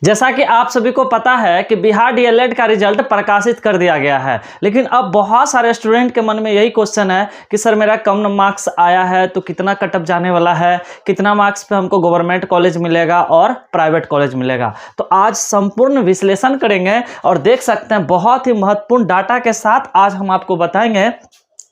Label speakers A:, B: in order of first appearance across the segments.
A: जैसा कि आप सभी को पता है कि बिहार डीएलएड का रिजल्ट प्रकाशित कर दिया गया है, लेकिन अब बहुत सारे स्टूडेंट के मन में यही क्वेश्चन है कि सर मेरा कम मार्क्स आया है तो कितना कटअप जाने वाला है, कितना मार्क्स पे हमको गवर्नमेंट कॉलेज मिलेगा और प्राइवेट कॉलेज मिलेगा। तो आज संपूर्ण विश्लेषण करेंगे और देख सकते हैं बहुत ही महत्वपूर्ण डाटा के साथ आज हम आपको बताएंगे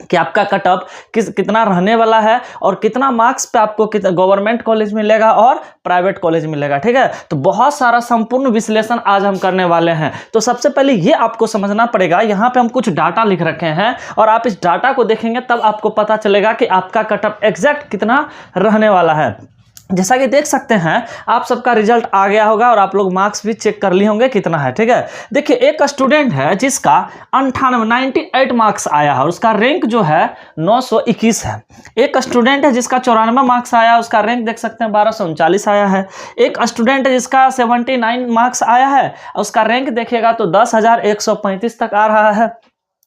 A: कि आपका कटअप कितना रहने वाला है और कितना मार्क्स पे आपको गवर्नमेंट कॉलेज मिलेगा और प्राइवेट कॉलेज मिलेगा। ठीक है, तो बहुत सारा संपूर्ण विश्लेषण आज हम करने वाले हैं। तो सबसे पहले ये आपको समझना पड़ेगा, यहाँ पे हम कुछ डाटा लिख रखे हैं और आप इस डाटा को देखेंगे तब आपको पता चलेगा कि आपका कटअप एग्जैक्ट कितना रहने वाला है। जैसा कि देख सकते हैं आप सबका रिजल्ट आ गया होगा और आप लोग मार्क्स भी चेक कर लिए होंगे कितना है। ठीक है, देखिए एक स्टूडेंट है जिसका 98 मार्क्स आया है और उसका रैंक जो है 921 है। एक स्टूडेंट है जिसका 94 मार्क्स आया, उसका रैंक देख सकते हैं 1239 आया है। एक स्टूडेंट है जिसका 79 मार्क्स आया है, उसका रैंक देखिएगा तो 10,135 तक आ रहा है।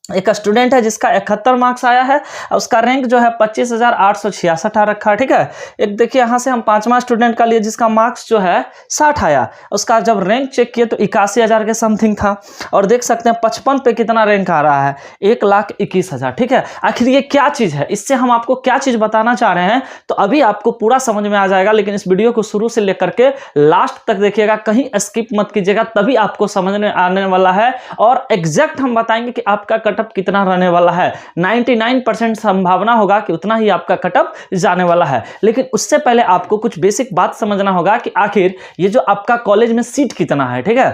A: एक स्टूडेंट है जिसका 71 मार्क्स आया है, उसका रैंक जो है 25,866 आ रखा है। ठीक है, एक देखिए यहाँ से हम पांचवा स्टूडेंट का लिए जिसका मार्क्स जो है 60 आया, उसका जब रैंक चेक किए तो 81,000 के समथिंग था और देख सकते हैं 55 पे कितना रैंक आ रहा है, 1,21,000। ठीक है, आखिर ये क्या चीज़ है, इससे हम आपको क्या चीज़ बताना चाह रहे हैं तो अभी आपको पूरा समझ में आ जाएगा, लेकिन इस वीडियो को शुरू से लेकर के लास्ट तक देखिएगा, कहीं स्किप मत कीजिएगा, तभी आपको समझ में आने वाला है और एग्जैक्ट हम बताएंगे कि आपका कटअप कितना रहने वाला है। 99% संभावना होगा कि उतना ही आपका कटअप जाने वाला है, लेकिन उससे पहले आपको कुछ बेसिक बात समझना होगा कि आखिर ये जो आपका कॉलेज में सीट कितना है। ठीक है,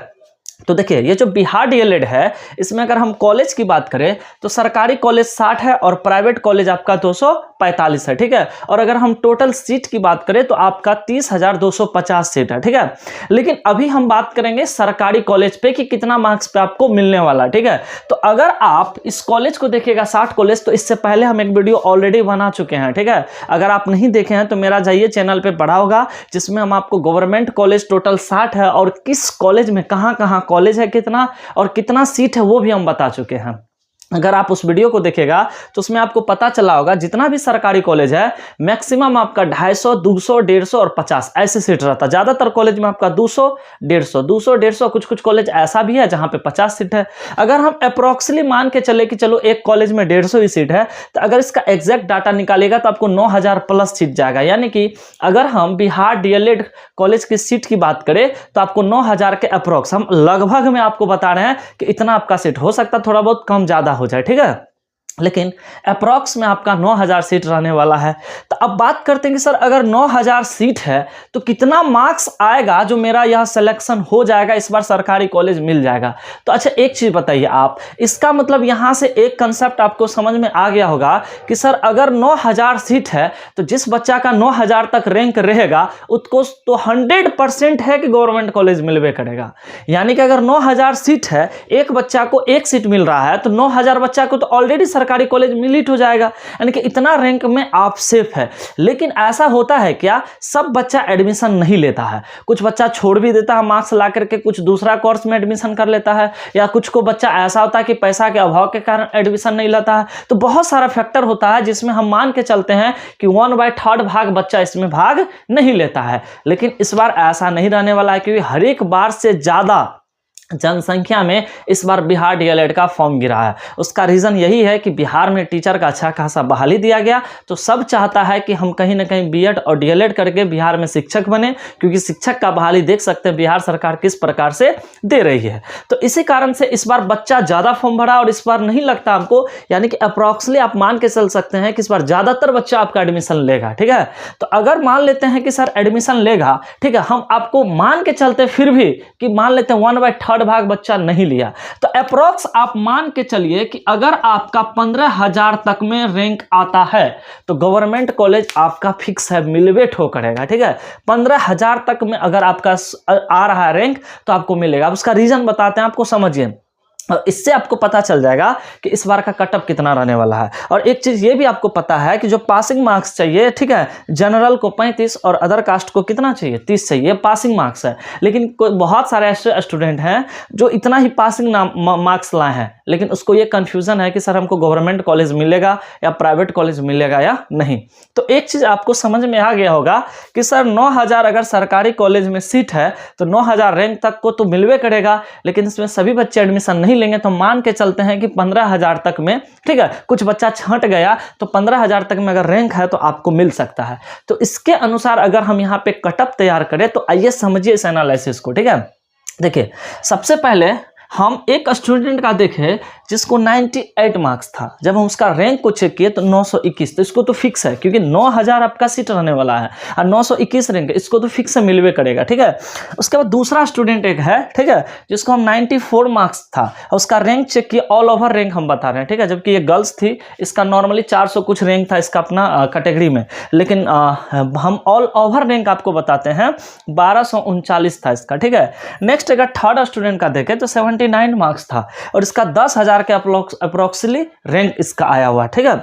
A: तो देखिए ये जो बिहार डीएलएड है इसमें अगर हम कॉलेज की बात करें तो सरकारी कॉलेज 60 है और प्राइवेट कॉलेज आपका 245 है। ठीक है, और अगर हम टोटल सीट की बात करें तो आपका 30,250 सीट है। ठीक है, लेकिन अभी हम बात करेंगे सरकारी कॉलेज पे कि कितना मार्क्स पे आपको मिलने वाला है। ठीक है, तो अगर आप इस कॉलेज को देखिएगा 60 कॉलेज, तो इससे पहले हम एक वीडियो ऑलरेडी बना चुके हैं। ठीक है, अगर आप नहीं देखे हैं तो मेरा जाइए चैनल पे पढ़ा होगा, जिसमें हम आपको गवर्नमेंट कॉलेज टोटल 60 है और किस कॉलेज में कहाँ कहाँ कॉलेज है कितना और कितना सीट है वो भी हम बता चुके हैं। अगर आप उस वीडियो को देखेगा तो उसमें आपको पता चला होगा जितना भी सरकारी कॉलेज है मैक्सिमम आपका 250, 200, 150 और 50 ऐसे सीट रहता है। ज़्यादातर कॉलेज में आपका 200, 150, 200, 150, कुछ कॉलेज ऐसा भी है जहाँ पे 50 सीट है। अगर हम अप्रोक्सली मान के चले कि चलो एक कॉलेज में 150 ही सीट है, तो अगर इसका एग्जैक्ट डाटा निकालेगा तो आपको 9,000 प्लस सीट जाएगा। यानी कि अगर हम बिहार डीएलएड कॉलेज की सीट की बात करें तो आपको 9,000 के अप्रोक्स, हम लगभग में आपको बता रहे हैं कि इतना आपका सीट हो सकता है, थोड़ा बहुत कम ज़्यादा हो जाए। ठीक है, लेकिन अप्रॉक्स में आपका 9,000 सीट रहने वाला है। तो अब बात करते हैं कि सर अगर 9,000 सीट है तो कितना मार्क्स आएगा जो मेरा यह सिलेक्शन हो जाएगा, इस बार सरकारी कॉलेज मिल जाएगा। तो अच्छा एक चीज़ बताइए आप, इसका मतलब यहाँ से एक कंसेप्ट आपको समझ में आ गया होगा कि सर अगर 9,000 सीट है तो जिस बच्चा का 9,000 तक रैंक रहेगा उसको तो 100% है कि गवर्नमेंट कॉलेज मिलवे करेगा। यानी कि अगर 9,000 सीट है, एक बच्चा को एक सीट मिल रहा है तो 9,000 बच्चा को तो ऑलरेडी सरकारी कॉलेज मिलिट हो जाएगा। यानी कि इतना रैंक में आप सेफ है। लेकिन ऐसा होता है क्या, सब बच्चा एडमिशन नहीं लेता है, कुछ बच्चा छोड़ भी देता है मार्क्स ला करके, कुछ दूसरा कोर्स में एडमिशन कर लेता है, या कुछ को बच्चा ऐसा होता है कि पैसा के अभाव के कारण एडमिशन नहीं लेता है। तो बहुत सारा फैक्टर होता है जिसमें हम मान के चलते हैं कि 1/3 भाग बच्चा इसमें भाग नहीं लेता है। लेकिन इस बार ऐसा नहीं रहने वाला है, क्योंकि हर एक बार से ज्यादा जनसंख्या में इस बार बिहार डीएलएड का फॉर्म गिरा है। उसका रीज़न यही है कि बिहार में टीचर का अच्छा खासा बहाली दिया गया, तो सब चाहता है कि हम कहीं ना कहीं बीएड और डीएलएड करके बिहार में शिक्षक बने, क्योंकि शिक्षक का बहाली देख सकते हैं बिहार सरकार किस प्रकार से दे रही है। तो इसी कारण से इस बार बच्चा ज़्यादा फॉर्म भरा और इस बार नहीं लगता हमको, यानी कि अप्रॉक्सली आप मान के चल सकते हैं कि इस बार ज़्यादातर बच्चा आपका एडमिशन लेगा। ठीक है, तो अगर मान लेते हैं कि सर एडमिशन लेगा, ठीक है, हम आपको मान के चलते फिर भी कि मान लेते हैं 1/3 भाग बच्चा नहीं लिया, तो अप्रोक्स आप मान के चलिए कि अगर आपका 15,000 तक में रैंक आता है तो गवर्नमेंट कॉलेज आपका फिक्स है, मिलवे ठो करेगा। ठीक है, 15,000 तक में अगर आपका आ रहा है रैंक तो आपको मिलेगा। अब उसका रीजन बताते हैं आपको, समझिए, और इससे आपको पता चल जाएगा कि इस बार का कटअप कितना रहने वाला है। और एक चीज़ ये भी आपको पता है कि जो पासिंग मार्क्स चाहिए, ठीक है, जनरल को 35 और अदर कास्ट को कितना चाहिए, 30 चाहिए, पासिंग मार्क्स है। लेकिन बहुत सारे ऐसे स्टूडेंट हैं जो इतना ही पासिंग मार्क्स लाए हैं, लेकिन उसको ये कन्फ्यूज़न है कि सर हमको गवर्नमेंट कॉलेज मिलेगा या प्राइवेट कॉलेज मिलेगा या नहीं। तो एक चीज़ आपको समझ में आ गया होगा कि सर 9000 अगर सरकारी कॉलेज में सीट है तो 9000 रैंक तक को तो मिलवे करेगा, लेकिन इसमें सभी बच्चे एडमिशन नहीं लेंगे। तो मान के चलते हैं कि 15000 तक में, ठीक है, कुछ बच्चा छंट गया तो 15000 तक में अगर रैंक है तो आपको मिल सकता है। तो इसके अनुसार अगर हम यहाँ पे कटअप तैयार करें तो आइए समझिए इस एनालिसिस को, ठीक है। देखिए, सबसे पहले हम एक स्टूडेंट का देखें जिसको 98 मार्क्स था, जब हम उसका रैंक को चेक किए तो 921, तो इसको तो फिक्स है क्योंकि 9000 आपका सीट रहने वाला है और 921 रैंक, इसको तो फिक्स मिलवे करेगा, ठीक है। उसके बाद दूसरा स्टूडेंट एक है, ठीक है, जिसको हम 94 मार्क्स था और उसका रैंक चेक किया, ऑल ओवर रैंक हम बता रहे हैं, ठीक है, जबकि ये गर्ल्स थी, इसका नॉर्मली 400 कुछ रैंक था इसका अपना कैटेगरी में, लेकिन हम ऑल ओवर रैंक आपको बताते हैं 1239 था इसका, ठीक है। नेक्स्ट अगर थर्ड स्टूडेंट का देखें तो 79 मार्क्स था और इसका 10,000 के अप्रोक्सीमेटली रैंक इसका आया हुआ, ठीक है।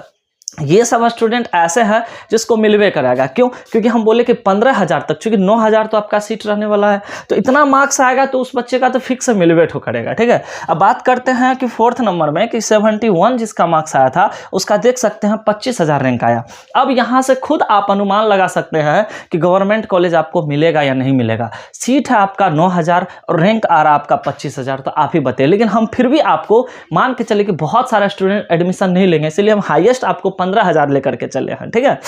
A: ये सब स्टूडेंट ऐसे हैं जिसको मिलवे कराएगा, क्यों? क्योंकि हम बोले कि 15000 तक, क्योंकि 9000 तो आपका सीट रहने वाला है, तो इतना मार्क्स आएगा तो उस बच्चे का तो फिक्स मिलवे ठो करेगा, ठीक है। अब बात करते हैं कि फोर्थ नंबर में कि 71 जिसका मार्क्स आया था उसका देख सकते हैं 25000 रैंक आया। अब यहाँ से खुद आप अनुमान लगा सकते हैं कि गवर्नमेंट कॉलेज आपको मिलेगा या नहीं मिलेगा। सीट है आपका 9000 और रैंक आ रहा आपका 25000, तो आप ही बताइए। लेकिन हम फिर भी आपको मान के चले कि बहुत सारे स्टूडेंट एडमिशन नहीं लेंगे, इसलिए हम हाईएस्ट आपको 15,000 लेकर के चले हैं, ठीक है।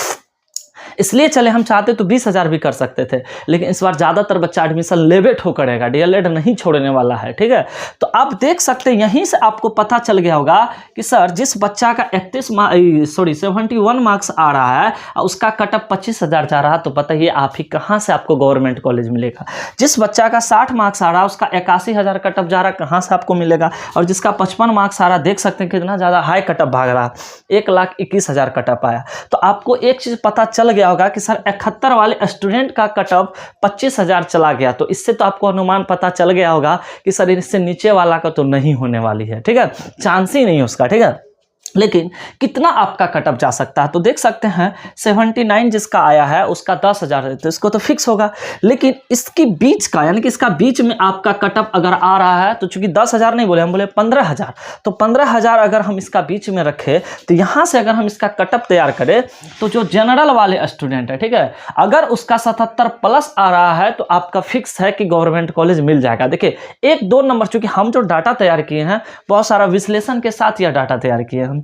A: इसलिए चले, हम चाहते तो 20,000 भी कर सकते थे, लेकिन इस बार ज़्यादातर बच्चा एडमिशन लेवे ठो करेगा, डीएलएड नहीं छोड़ने वाला है, ठीक है। तो आप देख सकते हैं, यहीं से आपको पता चल गया होगा कि सर जिस बच्चा का 71 मार्क्स आ रहा है और उसका कटअप 25,000 जा रहा है, तो बताइए आप ही कहाँ से आपको गवर्नमेंट कॉलेज मिलेगा। जिस बच्चा का 60 मार्क्स आ रहा है उसका 81,000 कटअप जा रहा है, कहाँ से आपको मिलेगा। और जिसका 55 मार्क्स आ रहा है, देख सकते हैं कितना ज़्यादा हाई कटअप भाग रहा है, 1,21,000 कटअप आया। तो आपको एक चीज़ पता चल गया होगा कि सर 71 वाले स्टूडेंट का कटअप 25,000 चला गया, तो इससे तो आपको अनुमान पता चल गया होगा कि सर इससे नीचे वाला का तो नहीं होने वाली है, ठीक है, चांस ही नहीं उसका, ठीक है। लेकिन कितना आपका कटअप जा सकता है, तो देख सकते हैं 79 जिसका आया है उसका 10,000 है, तो इसको तो फिक्स होगा। लेकिन इसकी बीच का, यानी कि इसका बीच में आपका कटअप अगर आ रहा है, तो चूंकि 10,000 नहीं बोले, हम बोले 15,000, तो 15,000 अगर हम इसका बीच में रखें तो यहाँ से अगर हम इसका कटअप तैयार करें तो जो जनरल वाले स्टूडेंट है, ठीक है, अगर उसका 77 प्लस आ रहा है तो आपका फिक्स है कि गवर्नमेंट कॉलेज मिल जाएगा। देखिए 1-2 नंबर, चूंकि हम जो डाटा तैयार किए हैं बहुत सारा विश्लेषण के साथ यह डाटा तैयार किए हैं।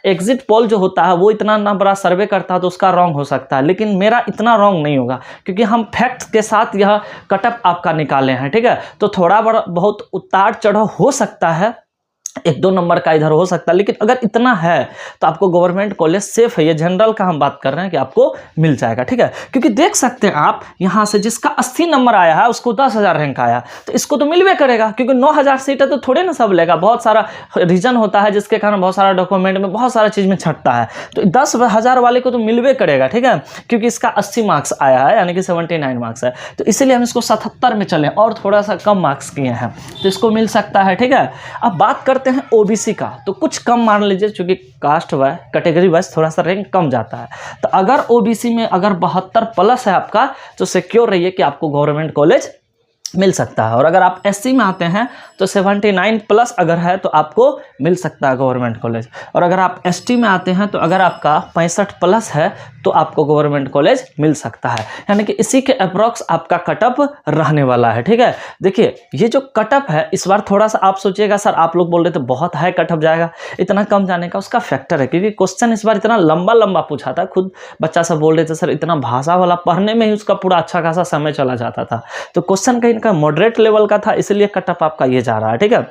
A: एग्जिट पोल जो होता है वो इतना ना बड़ा सर्वे करता है तो उसका रॉन्ग हो सकता है, लेकिन मेरा इतना रॉन्ग नहीं होगा क्योंकि हम फैक्ट्स के साथ यह कटअप आपका निकाले हैं, ठीक है। तो थोड़ा बड़ा बहुत उतार चढ़ाव हो सकता है, 1-2 नंबर का इधर हो सकता है, लेकिन अगर इतना है तो आपको गवर्नमेंट कॉलेज सेफ है। ये जनरल का हम बात कर रहे हैं कि आपको मिल जाएगा, ठीक है। क्योंकि देख सकते हैं आप यहाँ से जिसका 80 नंबर आया है उसको 10,000 रैंक आया, तो इसको तो मिलवे करेगा, क्योंकि 9,000 सीट है तो थोड़े ना सब लेगा, बहुत सारा रीजन होता है जिसके कारण बहुत सारा डॉक्यूमेंट में बहुत सारा चीज़ में छटता है, तो 10,000 वाले को तो मिलवे करेगा, ठीक है, क्योंकि इसका 80 मार्क्स आया है, यानी कि 79 मार्क्स है, तो इसीलिए हम इसको 77 में चले और थोड़ा सा कम मार्क्स किए हैं, तो इसको मिल सकता है, ठीक है। अब बात करते हैं ओबीसी का, तो कुछ कम मान लीजिए, क्योंकि कास्ट वाइज कैटेगरी वाइज थोड़ा सा रैंक कम जाता है, तो अगर ओबीसी में अगर 72 प्लस है आपका तो सिक्योर रहिए कि आपको गवर्नमेंट कॉलेज मिल सकता है। और अगर आप एससी में आते हैं तो 79 प्लस अगर है तो आपको मिल सकता है गवर्नमेंट कॉलेज। और अगर आप एसटी में आते हैं तो अगर आपका 65 प्लस है तो आपको गवर्नमेंट कॉलेज मिल सकता है, यानी कि इसी के अप्रॉक्स आपका कटअप रहने वाला है, ठीक है। देखिए ये जो कटअप है इस बार थोड़ा सा आप सोचिएगा, सर आप लोग बोल रहे थे बहुत हाई कटअप जाएगा, इतना कम जाने का उसका फैक्टर है क्योंकि क्वेश्चन इस बार इतना लंबा पूछा था। खुद बच्चा सब बोल रहे थे सर इतना भाषा वाला पढ़ने में ही उसका पूरा अच्छा खासा समय चला जाता था, तो क्वेश्चन कहीं का मॉडरेट लेवल का था, इसलिए कटअप आपका ये जा रहा है, ठीक है,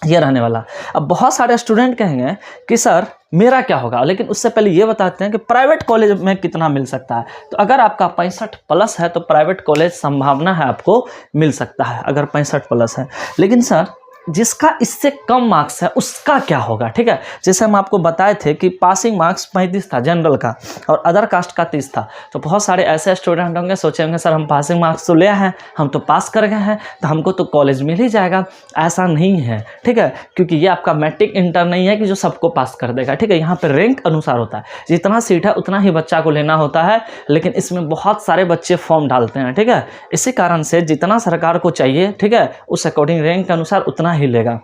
A: ये रहने वाला। अब बहुत सारे स्टूडेंट कहेंगे कि सर मेरा क्या होगा, लेकिन उससे पहले ये बताते हैं कि प्राइवेट कॉलेज में कितना मिल सकता है। तो अगर आपका 65 प्लस है तो प्राइवेट कॉलेज संभावना है आपको मिल सकता है अगर 65 प्लस है। लेकिन सर जिसका इससे कम मार्क्स है उसका क्या होगा, ठीक है। जैसे हम आपको बताए थे कि पासिंग मार्क्स 35 था जनरल का और अदर कास्ट का 30 था, तो बहुत सारे ऐसे स्टूडेंट होंगे सोचे होंगे सर हम पासिंग मार्क्स तो ले हैं, हम तो पास कर गए हैं तो हमको तो कॉलेज मिल ही जाएगा। ऐसा नहीं है, ठीक है, क्योंकि ये आपका मैट्रिक इंटर नहीं है कि जो सबको पास कर देगा, ठीक है। यहाँ पर रैंक अनुसार होता है, जितना सीट है उतना ही बच्चा को लेना होता है, लेकिन इसमें बहुत सारे बच्चे फॉर्म डालते हैं, ठीक है। इसी कारण से जितना सरकार को चाहिए, ठीक है, उस अकॉर्डिंग रैंक के अनुसार उतना ही लेगा।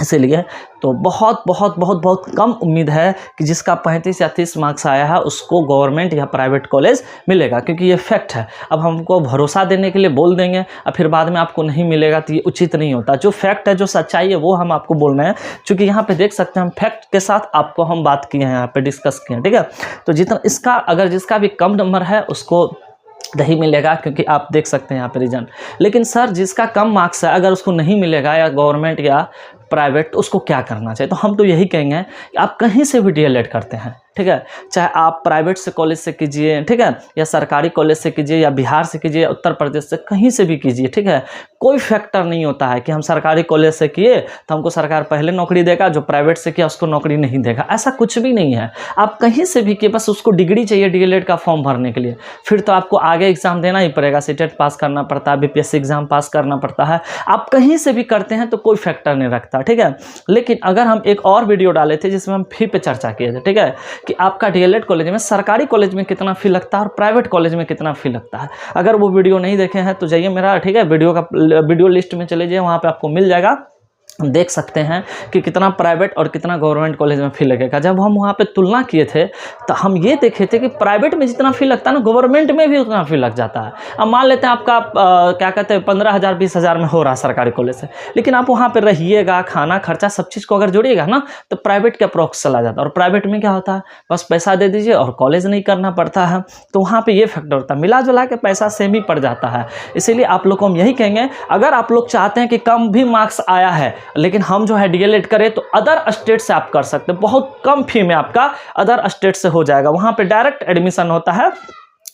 A: इसीलिए तो बहुत बहुत बहुत बहुत कम उम्मीद है कि जिसका 35 या 30 मार्क्स आया है उसको गवर्नमेंट या प्राइवेट कॉलेज मिलेगा, क्योंकि ये फैक्ट है। अब हमको भरोसा देने के लिए बोल देंगे और फिर बाद में आपको नहीं मिलेगा तो ये उचित नहीं होता। जो फैक्ट है, जो सच्चाई है, वो हम आपको बोल रहे हैं, क्योंकि यहाँ पे देख सकते हैं हम फैक्ट के साथ आपको हम बात किए हैं, यहाँ पे डिस्कस किए हैं, ठीक है। तो जितना इसका अगर जिसका भी कम नंबर है उसको नहीं मिलेगा, क्योंकि आप देख सकते हैं यहाँ पे रीजन। लेकिन सर जिसका कम मार्क्स है अगर उसको नहीं मिलेगा या गवर्नमेंट या प्राइवेट, तो उसको क्या करना चाहिए? तो हम तो यही कहेंगे कि आप कहीं से भी डीएलएड करते हैं, ठीक है, चाहे आप प्राइवेट से कॉलेज से कीजिए, ठीक है, या सरकारी कॉलेज से कीजिए, या बिहार से कीजिए, या उत्तर प्रदेश से, कहीं से भी कीजिए, ठीक है। कोई फैक्टर नहीं होता है कि हम सरकारी कॉलेज से किए तो हमको सरकार पहले नौकरी देगा, जो प्राइवेट से किया उसको नौकरी नहीं देगा, ऐसा कुछ भी नहीं है। आप कहीं से भी किए, बस उसको डिग्री चाहिए डीएलएड का फॉर्म भरने के लिए। फिर तो आपको आगे एग्जाम देना ही पड़ेगा, सीटेट पास करना पड़ता है, बीपीएससी एग्जाम पास करना पड़ता है। आप कहीं से भी करते हैं तो कोई फैक्टर नहीं रखता, ठीक है। लेकिन अगर हम एक और वीडियो डाले थे जिसमें हम फी पे चर्चा किए थे, ठीक है, कि आपका डीएलएड कॉलेज में, सरकारी कॉलेज में कितना फी लगता है और प्राइवेट कॉलेज में कितना फी लगता है। अगर वो वीडियो नहीं देखे हैं तो जाइए मेरा, ठीक है, वीडियो लिस्ट में चले जाइए, वहाँ पे आपको मिल जाएगा। हम देख सकते हैं कि कितना प्राइवेट और कितना गवर्नमेंट कॉलेज में फ़ी लगेगा। जब हम वहाँ पे तुलना किए थे तो हम ये देखे थे कि प्राइवेट में जितना फ़ी लगता है ना, गवर्नमेंट में भी उतना फ़ी लग जाता है। अब मान लेते हैं आपका क्या कहते हैं 15,000 20,000 में हो रहा है सरकारी कॉलेज से, लेकिन आप वहाँ पे रहिएगा, खाना खर्चा सब चीज़ को अगर जोड़िएगा ना तो प्राइवेट के अप्रोक्स चला जाता है। और प्राइवेट में क्या होता है, बस पैसा दे दीजिए और कॉलेज नहीं करना पड़ता है, तो वहाँ पर ये फैक्टर होता है, मिला जुला के पैसा सेम ही पड़ जाता है। इसीलिए आप लोग को हम यही कहेंगे, अगर आप लोग चाहते हैं कि कम भी मार्क्स आया है लेकिन हम जो है डीएलएड करें, तो अदर स्टेट से आप कर सकते हैं। बहुत कम फी में आपका अदर स्टेट से हो जाएगा। वहाँ पे डायरेक्ट एडमिशन होता है,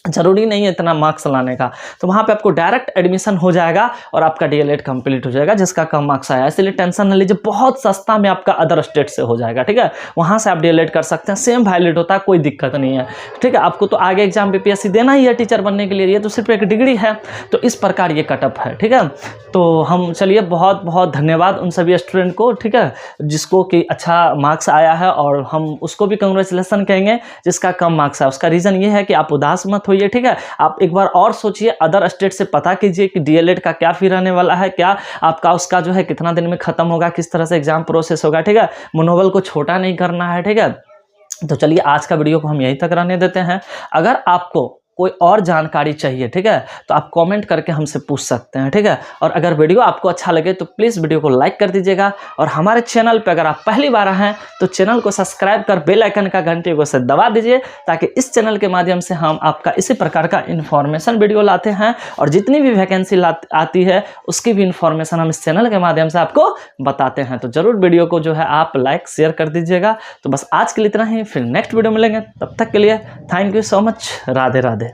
A: जरूरी नहीं है इतना मार्क्स लाने का, तो वहाँ पे आपको डायरेक्ट एडमिशन हो जाएगा और आपका डीएलएड कंप्लीट हो जाएगा जिसका कम मार्क्स आया। इसलिए टेंशन न लीजिए, बहुत सस्ता में आपका अदर स्टेट से हो जाएगा, ठीक है। वहाँ से आप डीएलएड कर सकते हैं, सेम वैलिड होता है, कोई दिक्कत नहीं है, ठीक है। आपको तो आगे एग्जाम बीपीएससी देना ही है टीचर बनने के लिए, ये तो सिर्फ एक डिग्री है। तो इस प्रकार ये कटअप है, ठीक है। तो हम चलिए बहुत बहुत धन्यवाद उन सभी स्टूडेंट को, ठीक है, जिसको कि अच्छा मार्क्स आया है, और हम उसको भी कंग्रेचुलेसन कहेंगे जिसका कम मार्क्स है। उसका रीज़न ये है कि आप उदास मत होइए, ठीक है। आप एक बार और सोचिए, अदर स्टेट से पता कीजिए कि डीएलएड का क्या फी रहने वाला है, क्या आपका उसका जो है कितना दिन में खत्म होगा, किस तरह से एग्जाम प्रोसेस होगा, ठीक है। मनोबल को छोटा नहीं करना है, ठीक है। तो चलिए आज का वीडियो को हम यहीं तक रहने देते हैं। अगर आपको कोई और जानकारी चाहिए, ठीक है, तो आप कमेंट करके हमसे पूछ सकते हैं, ठीक है। और अगर वीडियो आपको अच्छा लगे तो प्लीज़ वीडियो को लाइक कर दीजिएगा, और हमारे चैनल पे अगर आप पहली बार आए हैं तो चैनल को सब्सक्राइब कर बेल आइकन का घंटे को से दबा दीजिए, ताकि इस चैनल के माध्यम से हम आपका इसी प्रकार का इन्फॉर्मेशन वीडियो लाते हैं, और जितनी भी वैकेंसी आती है उसकी भी इन्फॉर्मेशन हम इस चैनल के माध्यम से आपको बताते हैं। तो ज़रूर वीडियो को जो है आप लाइक शेयर कर दीजिएगा। तो बस आज के लिए इतना ही, फिर नेक्स्ट वीडियो मिलेंगे, तब तक के लिए thank you so much. Radhe Radhe.